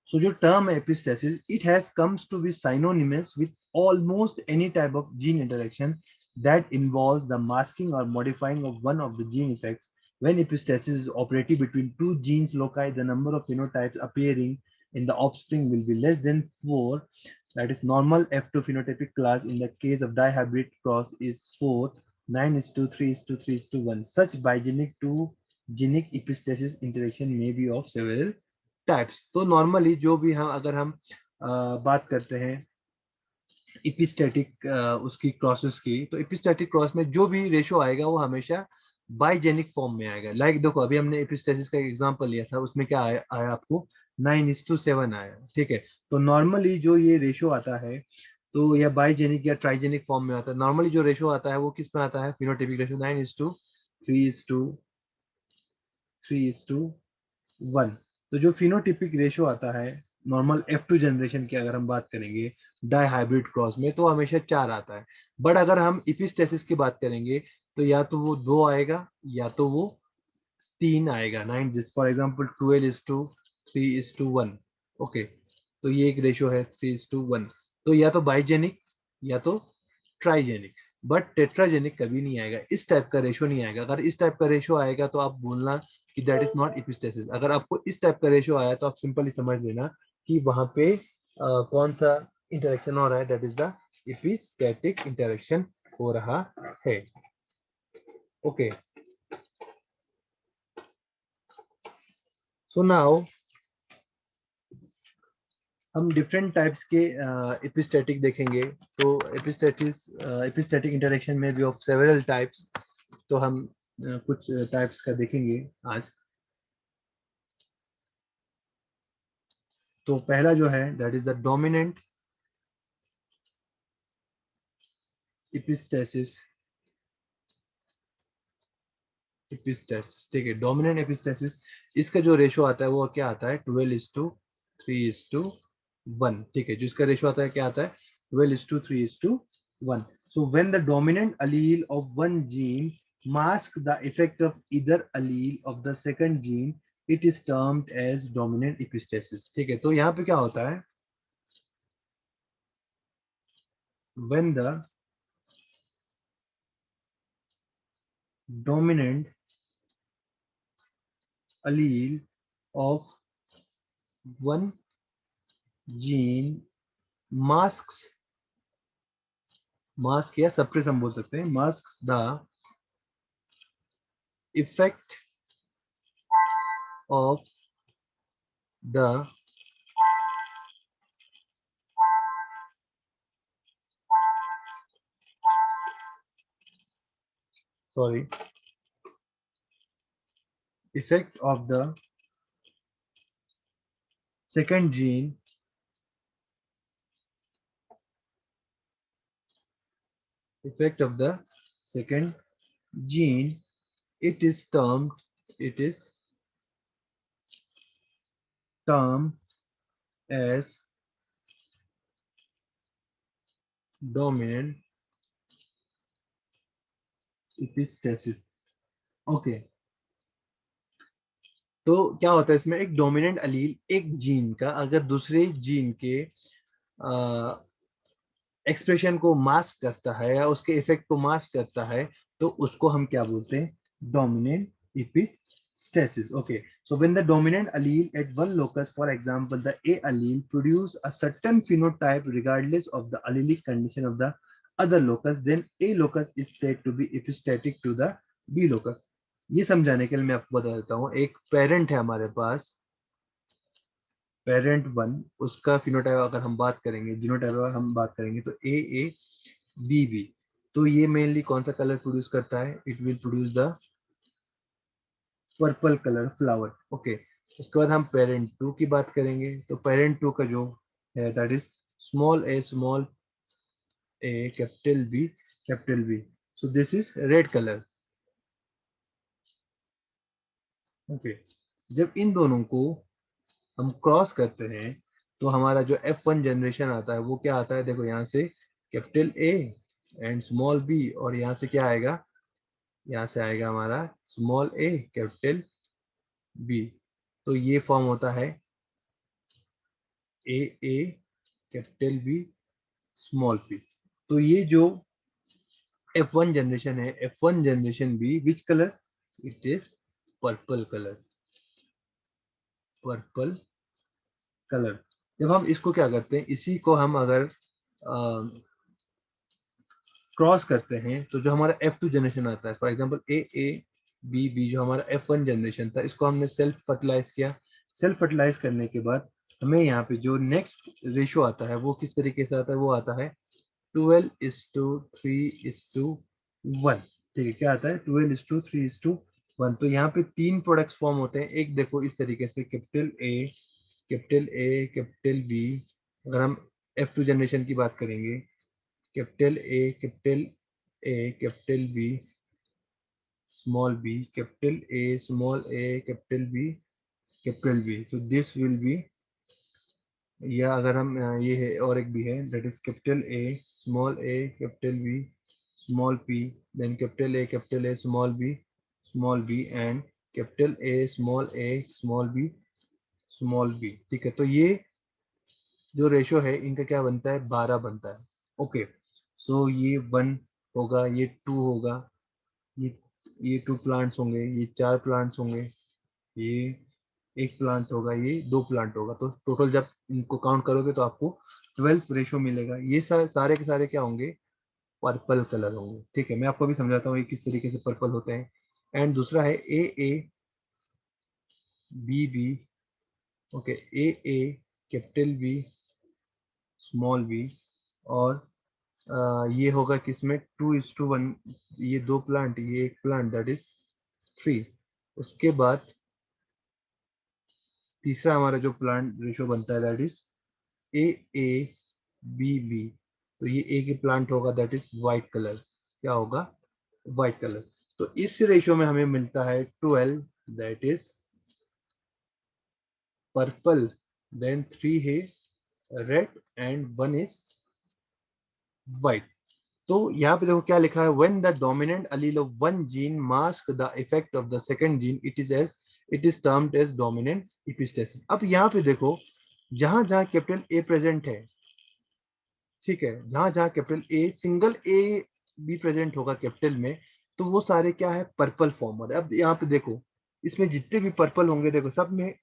So your term epistasis, it has comes to be synonymous with almost any type of gene interaction that involves the masking or modifying of one of the gene effects. When epistasis is operating between two genes loci, the number of phenotypes appearing in the offspring will be less than 4. That is normal F2 phenotypic class. In the case of dihybrid cross is 4, 9 is to 3 is to 3 is to 1. Such bigenic to genic epistasis interaction may be of several types. तो normally जो भी हम अगर हम बात करते हैं इपिस्टेटिक उसकी क्रॉसेस की, तो इपिस्टेटिक क्रॉस में जो भी रेशो आएगा वो हमेशा बाइजेनिक फॉर्म में आएगा। लाइक देखो अभी हमने एपिस्टेसिस का एग्जांपल लिया था, उसमें क्या आया आपको, 9:7 आया। ठीक है, तो नॉर्मली जो ये रेशो आता है तो या बाइजेनिक या ट्राइजेनिक फॉर्म में आता है। नॉर्मली जो रेशो आता है वो किस में आता है, फिनोटाइपिक रेशो 9:3:3:1। तो जो फिनोटिपिक रेशो आता है नॉर्मल F2 जनरेशन की अगर हम बात करेंगे डाई हाइब्रिड क्रॉस में, तो हमेशा 4 आता है। बट अगर हम इपिस्टेसिस की बात करेंगे तो या तो वो 2 आएगा या तो वो 3 आएगा। 9 जिस फॉर एग्जाम्पल 12:3:1। ओके, तो ये एक रेशो है 3:1। तो या तो बाइजेनिक या तो ट्राइजेनिक, बट टेट्राजेनिक कभी नहीं आएगा। इस टाइप का रेशो नहीं आएगा। अगर इस टाइप का रेशो आएगा तो आप बोलना कि दैट इज नॉट एपिस्टेसिस। अगर आपको इस टाइप का रेशो आया तो आप सिंपली समझ लेना कि वहां पे कौन सा इंटरेक्शन हो रहा है, that is the epistatic interaction हो रहा है। ओके, सो नाउ हम डिफरेंट टाइप्स के एपिस्टेटिक देखेंगे। तो एपिस्टेटिक इंटरेक्शन में भी ऑफ सेवरल टाइप्स। तो हम कुछ टाइप्स का देखेंगे आज। तो पहला जो है that is the dominant epistasis. Epistasis, ठीक है, डोमिनेंट एपिस्टेसिस, इसका जो रेशो आता है वो क्या आता है, 12:3:1। ठीक है, जो इसका रेशो आता है क्या आता है, 12:3:1। So when the dominant allele of one gene masks the effect of either allele of the second gene, it is termed as dominant epistasis। ठीक है, तो यहाँ पे क्या होता है, when the dominant allele of one gene masks, mask या suppress हम बोल सकते हैं, mask the effect of the sorry effect of the second gene, effect of the second gene, it is termed as dominant epistasis। Okay, तो क्या होता है इसमें, एक डोमिनेंट अलील एक जीन का अगर दूसरे जीन के एक्सप्रेशन को मास्क करता है या उसके इफेक्ट को मास्क करता है, तो उसको हम क्या बोलते हैं, dominant epistasis। Okay, so when the dominant allele at one locus, for example the A allele, produce a certain phenotype regardless of the allelic condition of the other locus, then A locus is said to be epistatic to the B locus। ये समझाने के लिए मैं आपको बता देता हूँ, एक पेरेंट है हमारे पास, पेरेंट वन, उसका फिनोटाइप अगर हम बात करेंगे, जीनोटाइप अगर हम बात करेंगे तो ए बी बी। तो ये मेनली कौन सा कलर प्रोड्यूस करता है? It will produce the purple colour flower. Okay, उसके बाद हम पेरेंट टू की बात करेंगे, तो पेरेंट टू का जो है that is small A capital B, so this is red colour. Okay, जब इन दोनों को हम क्रॉस करते हैं तो हमारा जो F1 जनरेशन आता है वो क्या आता है? देखो यहाँ से capital A and small B, और यहाँ से क्या आएगा? यहाँ से आएगा हमारा स्मॉल ए कैपिटल बी। तो ये फॉर्म होता है A capital B small P. तो ये जो F1 जनरेशन है, F1 generation be which colour? It is purple colour, purple colour. जब हम इसको क्या करते हैं, इसी को हम अगर क्रॉस करते हैं तो जो हमारा F2 जनरेशन आता है, for example A B B, जो हमारा F1 जनरेशन था, इसको हमने सेल्फ फर्टिलाइज किया। सेल्फ फर्टिलाइज करने के बाद हमें यहाँ पे जो नेक्स्ट रेशो आता है वो किस तरीके से आता है? वो आता है 12:3:1। ठीक है, क्या आता है? 12:3:1। तो यहाँ पे तीन प्रोडक्ट्स फॉर्म होते हैं। एक देखो इस तरीके से, कैपिटल बी। अगर हम F2 जनरेशन की बात करेंगे, capital B small B, capital B capital B, so this will be, या अगर हम ये है और एक भी है that is capital capital B small P, then capital A small B and capital A small B. ठीक है, तो ये जो रेशो है इनका क्या बनता है? 12 बनता है। ओके, सो ये 1 होगा, ये 2 होगा, ये ये 2 प्लांट्स होंगे, ये 4 प्लांट्स होंगे, ये एक प्लांट होगा, ये 2 प्लांट होगा। तो टोटल जब इनको काउंट करोगे तो आपको 12 रेशो मिलेगा। ये सारे के सारे क्या होंगे? पर्पल कलर होंगे। ठीक है, मैं आपको भी समझाता हूँ ये किस तरीके से पर्पल होते हैं। एंड दूसरा है A B B. Okay, A capital B small B, और ये होगा किसमें? 2:1। ये 2 प्लांट, ये एक प्लांट, दैट इज 3। उसके बाद तीसरा हमारा जो प्लांट रेशो बनता है दैट इज ए बी। तो ये एक ही प्लांट होगा, दैट इज व्हाइट कलर। क्या होगा? White colour. तो इस रेशो में हमें मिलता है 12, दैट इज पर्पल, देन 3 है रेड एंड 1 इज व्हाइट। तो यहाँ पे देखो क्या लिखा है, when the dominant allele of one gene mask the effect of the second gene, it is termed as dominant epistasis। अब यहाँ पे देखो, जहां जहां कैपिटल ए प्रेजेंट है, ठीक है, जहां जहां कैपिटल ए, सिंगल ए भी प्रेजेंट होगा कैपिटल में, तो वो सारे क्या है? पर्पल फॉर्म हो रहे हैं। अब यहाँ पे देखो, इसमें जितने भी पर्पल होंगे, देखो सब में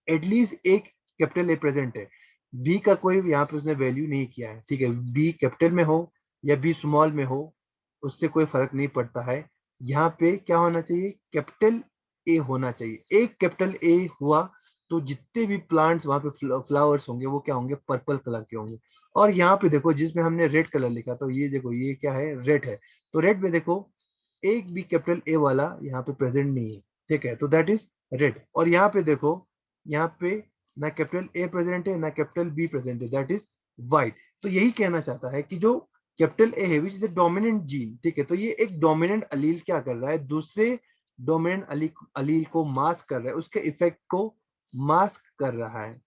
एटलीस्ट एक कैपिटल ए प्रेजेंट है। बी का कोई यहाँ पे उसने वैल्यू नहीं किया है। ठीक है, बी कैपिटल में हो या बी स्मॉल में हो, उससे कोई फर्क नहीं पड़ता है। यहाँ पे क्या होना चाहिए? कैपिटल ए होना चाहिए। एक कैपिटल ए हुआ तो जितने भी प्लांट्स वहां पे फ्लावर्स होंगे वो क्या होंगे? पर्पल कलर के होंगे। और यहाँ पे देखो, जिसमें हमने रेड कलर लिखा, तो ये देखो ये क्या है? रेड है। तो रेड में देखो एक भी कैपिटल ए वाला यहाँ पे प्रेजेंट नहीं है। ठीक है, तो दैट इज रेड। और यहाँ पे देखो, यहाँ पे ना कैपिटल ए प्रेजेंट है ना कैपिटल बी प्रेजेंट है, दैट इज व्हाइट। तो यही कहना चाहता है कि जो कैपिटल ए है which is a dominant gene, ठीक है, तो ये एक डोमिनेंट अलील क्या कर रहा है? दूसरे डोमिनेंट अलील को मास्क कर रहा है, उसके इफेक्ट को मास्क कर रहा है।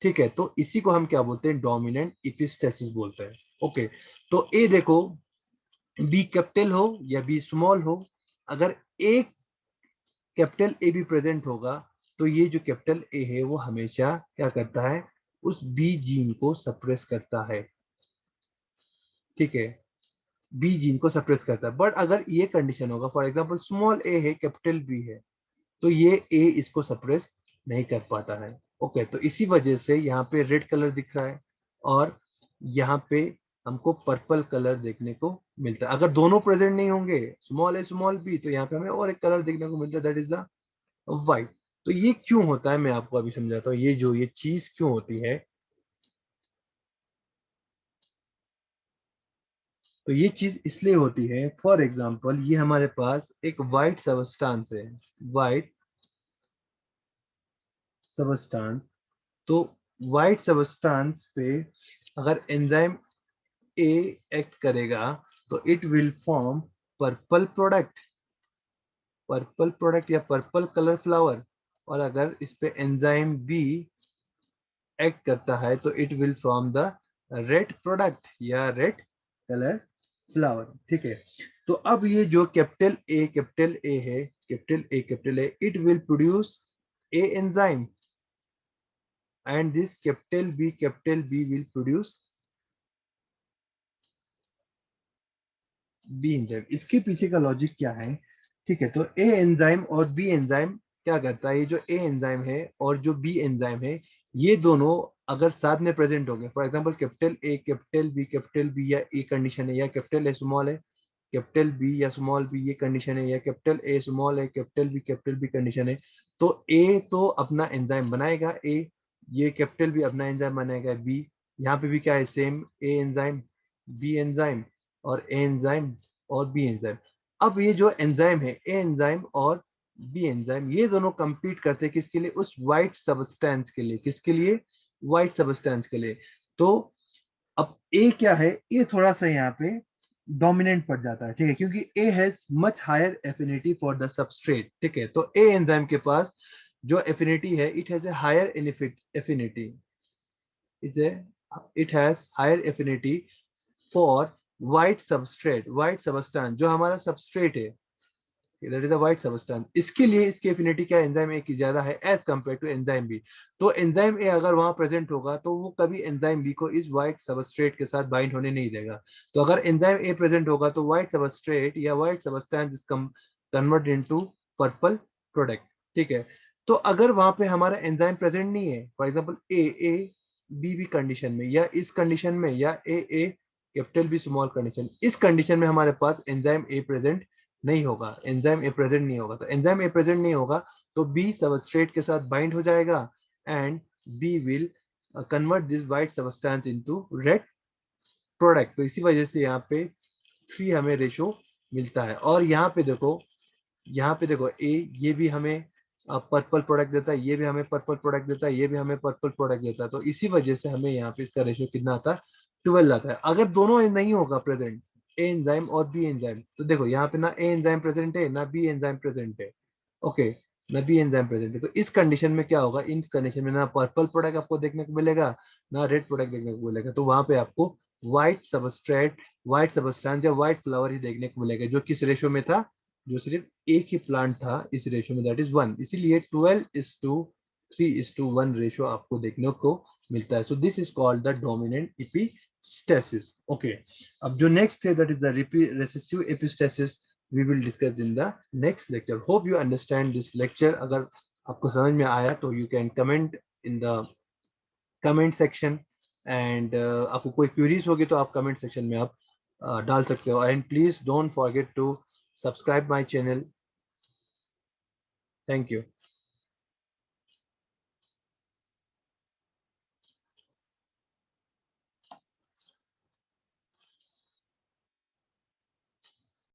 ठीक है, तो इसी को हम क्या बोलते हैं? डोमिनेंट इपिस्टेसिस बोलते हैं। ओके, तो ए देखो, बी कैपिटल हो या बी स्मॉल हो, अगर एक कैपिटल ए भी प्रेजेंट होगा तो ये जो कैपिटल ए है वो हमेशा क्या करता है? उस बी जीन को सप्रेस करता है। ठीक है, बी जीन को सप्रेस करता है। बट अगर ये कंडीशन होगा, फॉर एग्जांपल स्मॉल ए है कैपिटल बी है, तो ये ए इसको सप्रेस नहीं कर पाता है। ओके, तो इसी वजह से यहाँ पे रेड कलर दिख रहा है और यहाँ पे हमको पर्पल कलर देखने को मिलता है। अगर दोनों प्रेजेंट नहीं होंगे, स्मॉल ए स्मॉल बी, तो यहाँ पे हमें और एक कलर देखने को मिलता है, दैट इज द व्हाइट। तो ये क्यों होता है, मैं आपको अभी समझाता हूँ ये चीज क्यों होती है। तो ये चीज इसलिए होती है, फॉर एग्जाम्पल ये हमारे पास एक वाइट सबस्टांस है, वाइट सबस्टांस। तो वाइट सबस्टांस पे अगर एंजाइम ए एक्ट करेगा तो it will form purple product, purple product या पर्पल कलर फ्लावर। और अगर इस पे एंजाइम बी एक्ट करता है तो it will form the red product या रेड कलर फ्लावर। ठीक है। तो अब ये जो कैपिटल ए है, capital A it will produce A enzyme, and this capital B will produce B enzyme. इसके पीछे का लॉजिक क्या है? ठीक है, तो ए एंजाइम और बी एंजाइम क्या करता है, ये जो ए एंजाइम है और जो बी एंजाइम है, ये दोनों अगर साथ में प्रेजेंट हो गए, फॉर एग्जांपल कैपिटल बी या ए कंडीशन है, या कैपिटल ए स्मॉल है कैपिटल बी या स्मॉल बी ये कंडीशन है, या कैपिटल ए स्मॉल है कैपिटल बी कंडीशन है, तो ए तो अपना एंजाइम बनाएगा ए, ये कैपिटल बी अपना एंजाइम बनाएगा बी, यहाँ पे भी क्या है सेम, ए एंजाइम बी एंजाइम और ए एंजाइम और बी एंजाइम। अब ये जो एंजाइम है ए एंजाइम और बी एंजाइम, ये दोनों कंपीट करते हैं किसके लिए, उस वाइट सबस्टेंस के लिए। किसके लिए? वाइट सबस्टेंस के लिए। तो अब ए क्या है, ए थोड़ा सा यहाँ पे डोमिनेंट पड़ जाता है, ठीक है, क्योंकि A has much higher affinity for the substrate. ठीक है, तो ए एंजाइम के पास जो एफिनिटी है, it has a higher affinity, is A it has higher affinity for white substance जो हमारा सबस्ट्रेट है, that is a white substance. इसके लिए इसकी एफिनिटी क्या एंजाइम ए की ज्यादा है as compare to enzyme B. तो एंजाइम ए अगर वहां प्रेजेंट होगा तो वो कभी एंजाइम बी को इस व्हाइट सबस्ट्रेट के साथ बाइंड होने नहीं देगा। तो अगर एंजाइम ए प्रेजेंट होगा तो व्हाइट सबस्ट्रेट या white substance is convert into purple product. ठीक है। तो अगर वहां पे हमारा एंजाइम प्रेजेंट नहीं है, for example A B B condition में, या इस कंडीशन में, या A capital B small condition, इस कंडीशन में हमारे पास एंजाइम ए प्रेजेंट नहीं होगा, एंजाइम ए प्रेजेंट नहीं होगा, तो एंजाइम ए प्रेजेंट नहीं होगा तो बी सबस्ट्रेट के साथ बाइंड हो जाएगा, and B will convert this white substance into red product. तो इसी वजह से यहाँ पे 3 हमें रेशो मिलता है। और यहाँ पे देखो ए ये भी हमें पर्पल प्रोडक्ट देता है, ये भी हमें पर्पल प्रोडक्ट देता है, ये भी हमें पर्पल प्रोडक्ट देता है। तो इसी वजह से हमें यहाँ पे इसका रेशियो कितना आता है, 12 आता है। अगर दोनों नहीं होगा प्रेजेंट, ए एंजाइम और बी एंजाइम, तो देखो यहाँ पे ना ए एंजाइम प्रेजेंट है ना बी एंजाइम प्रेजेंट है। ओके, ना बी एंजाइम प्रेजेंट है, तो इस कंडीशन में क्या होगा, इन कंडीशन में ना पर्पल प्रोडक्ट आपको देखने को मिलेगा ना रेड प्रोडक्ट देखने को मिलेगा। तो वहां पे आपको व्हाइट सबस्ट्रेट, व्हाइट सबस्टेंस या व्हाइट फ्लावर ही देखने को मिलेगा, जो किस रेशियो में था, जो सिर्फ एक ही प्लांट था इस रेशियो में, दैट इज 1। इसीलिए 12:3:1 रेशियो आपको देखने को मिलता है। So this is called the dominant epistasis. Okay, अब जो नेक्स्ट है that is the recessive epistasis, we will discuss in the next lecture. Hope you understand this lecture. अगर आपको समझ में आया तो you can comment in the comment section, and आपको कोई क्वेरीज होगी तो आप कमेंट सेक्शन में आप डाल सकते हो। And please don't forget to subscribe my channel. Thank you.